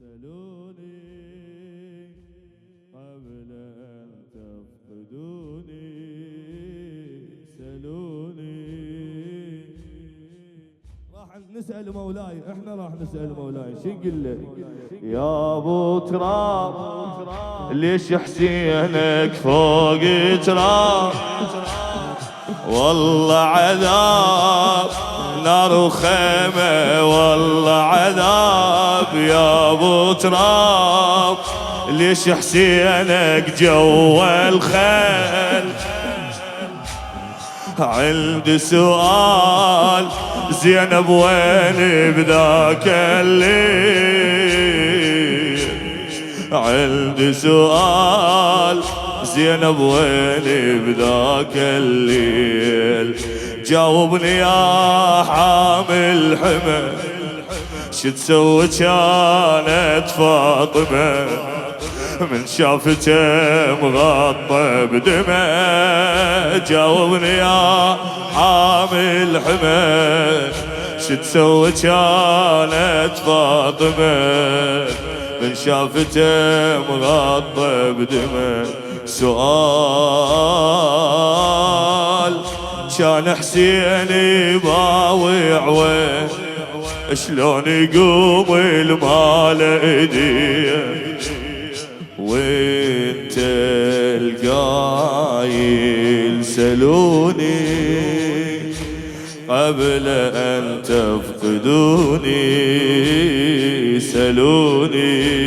سلوني قبل أن تفقدوني، سلوني. راح نسأل مولاي، احنا راح نسأل مولاي شو نقول له؟ يا ابو تراب ليش حسينك فوق تراب؟ والله عذاب نار وخيمة، والله عذاب يا ابو تراب ليش حسينك جوا الخيل؟ عندي سؤال زينب وين بذاك الليل؟ عندي سؤال زينب وين بذاك الليل؟ جاوبني يا حامل حمى، شو تسوي كانت فاطمة من شافته مغطى بدمه؟ جاوبني يا حامل حمى، شو تسوي كانت فاطمة من شافته مغطى بدمه؟ سؤال كان حسين باوع وين، شلون يقوم المال ايديه وانت القايل؟ سلوني قبل ان تفقدوني، سلوني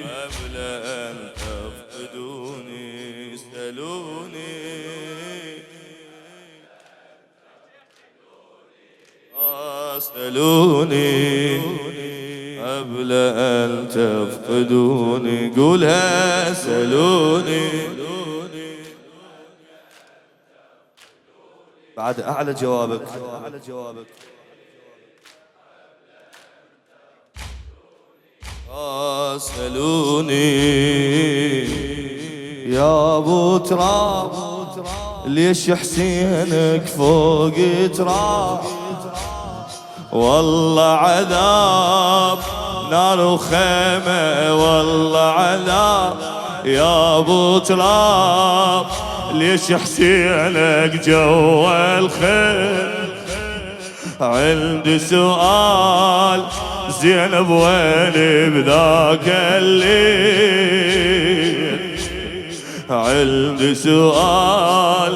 قبل ان تفقدوني، سلوني سلوني قبل أن تفقدوني. قولها سلوني. بعد أعلى جوابك، أعلى جوابك. سلوني يا ابو تراب ليش حسينك فوق تراب؟ والله عذاب نار وخيمة، والله عذاب يا ابو تراب ليش حسينك جوا الخيل؟ عندي سؤال زينب وين بذاك الليل؟ عندي سؤال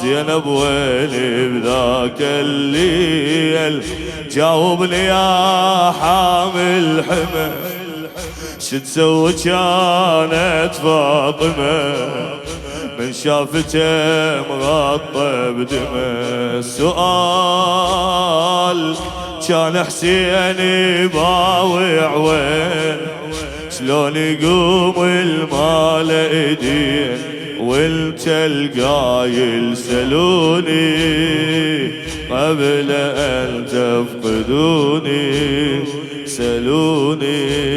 زينب وين بذاك الليل؟ جاوبني يا حامل حمى، شو تسوي كانت فاطمة من شافته مغطى بدمه؟ سؤال كان حسين باوع وين، شلون يقوم المال ايدين وانت القايل؟ سلوني قبل ان تفقدوني، سلوني.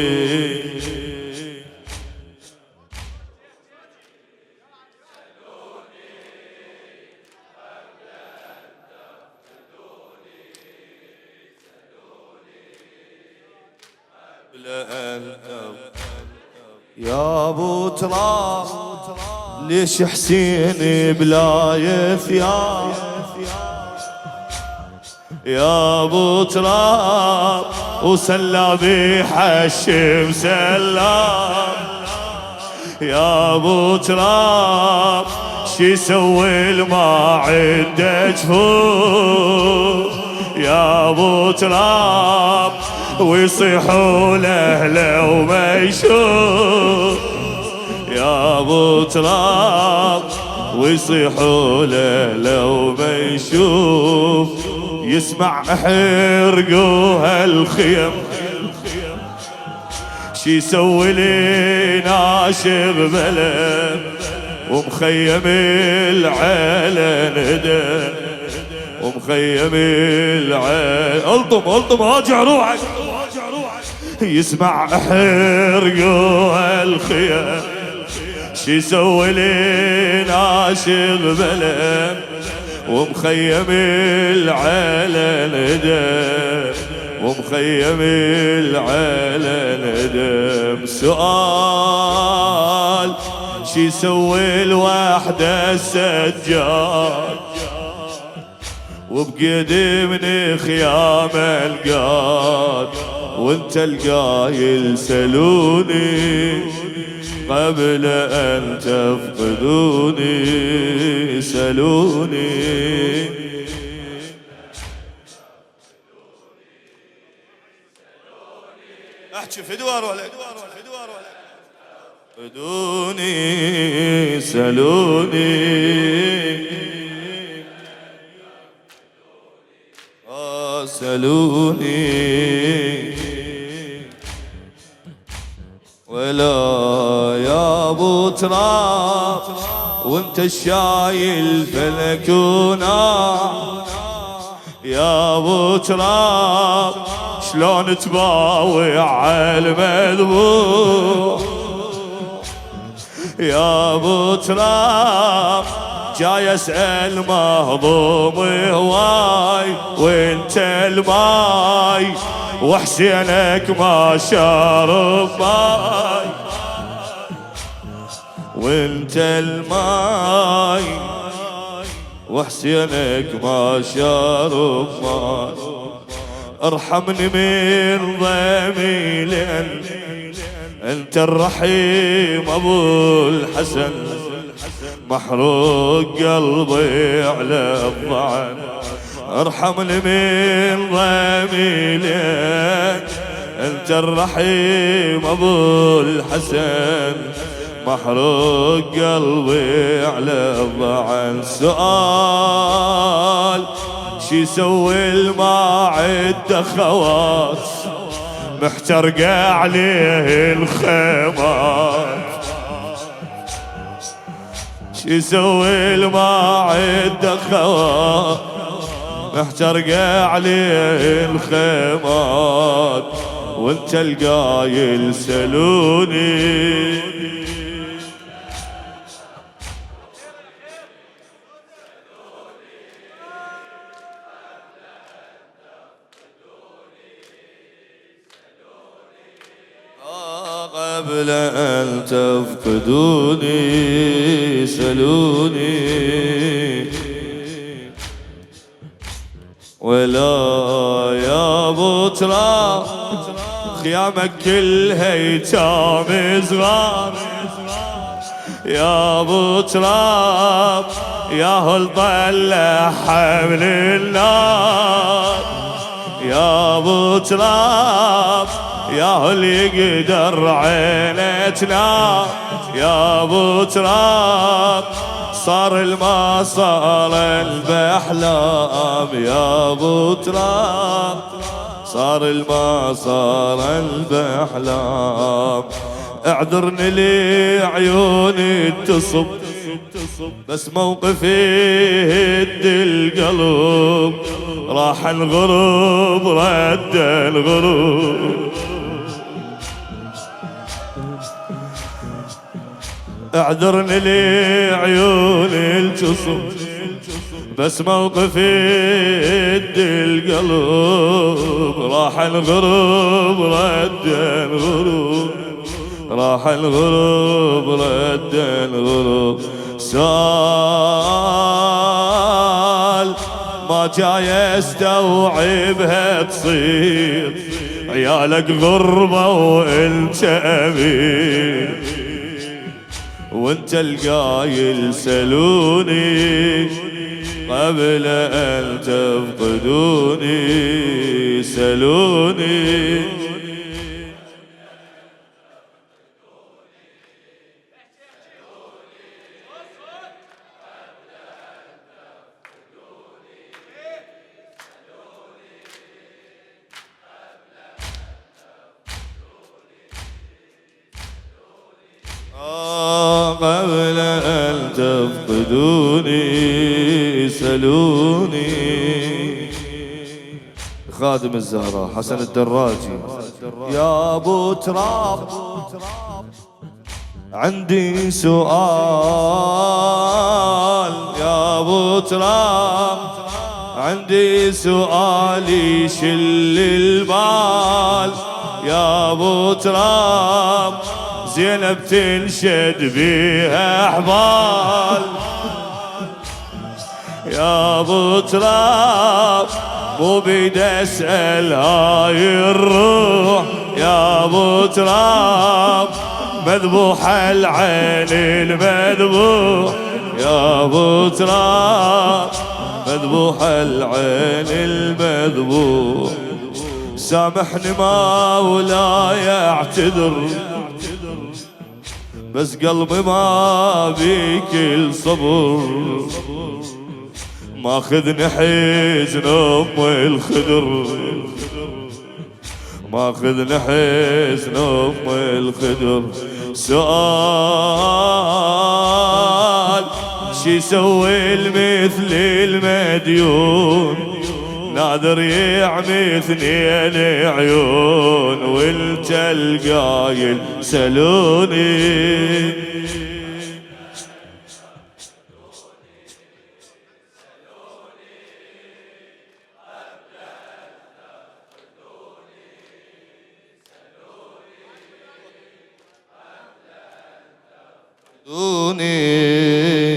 يا ابو تراب ليش حسين بلا ثياب؟ يا ابو تراب وسلامي حشم سلام. يا ابو تراب شي سوي الما عنده جفوف؟ يا ابو تراب ويصيحوا لاهله وما يشوف. يا ابو تراب ويصيحوا لاهله وما يشوف. يسمع حرقوها الخيم، شي يسوي لي ناشب بلد ومخيم العيله ندى، ومخيم العيله. الطم راجع روحك. يسمع حرقوها الخيم، شي يسوي لي ناشب بلد ومخيم العيله ندى، ومخيم العيلة ندم. سؤال شي يسوي الوحدة السجاد وبقيد من خيام القاد، وانت القايل سلوني قبل ان تفقدوني، سلوني. احكي فدوار ولا فدوني، سلوني، سلوني. ولا يا ابو تراب وانت الشايل فلكونا، يا ابو تراب شلون تباوع على المذبوح، يا ابو تراب جاي اسال مهضوم هواي وانت الماي وحسينك ما شارب ماي، وانت الماي وحسينك ما شارب ماي. ارحمني من ضيمي لأن انت الرحيم ابو الحسن، محروق قلبي على الضعن. ارحمني من ضيمي لأن انت الرحيم ابو الحسن، محروق قلبي على الضعن. سؤال شي يسوي الماعد خوات محترقة عليه الخيمات، شي يسوي الماعد خوات محترقة عليه الخيمات، وانت القايل سلوني. قبل أن تفقدوني، سلوني. ولا يا ابو تراب خيامك كلها يتام صغار، يا ابو تراب يا هل طلع حمل النار، يا ابو تراب يا هل يقدر عينتنا، يا ابو تراب صار الما صار البحلام، يا ابو تراب صار الما صار البحلام. اعذرني لعيوني تصب بس موقفي هد القلب، راح الغروب رد الغروب. اعذرني لعيوني التصب بس موقفي هد القلب، راح الغروب رد الغروب، راح الغروب رد الغروب. سؤال ما جاي استوعبها تصير، عيالك غربة وانت امير، وانت القايل سلوني قبل ان تفقدوني، سلوني. قبل أن تفقدوني، سلوني. خادم الزهراء حسن الدراجي. يا ابو تراب عندي سؤال، يا ابو تراب عندي سؤال يشل البال يا ابو تراب، زينب تنشد بيها احبال يا ابو تراب، مو بيد اسال هاي الروح يا ابو تراب، مذبوح العين المذبوح يا ابو تراب، مذبوح العين المذبوح. سامحني مولاي اعتذر، بس قلبي ما بيك الصبر، ماخذني حزن ام الخدر، ماخذني حزن ام الخدر. سؤال شي يسوي المثل المديون، نادر يعمي اثنين عيون، وانت القايل سلوني.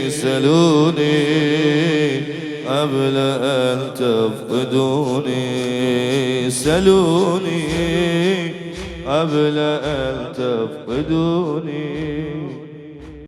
سلوني قبل أن تفقدوني، سلوني قبل أن تفقدوني.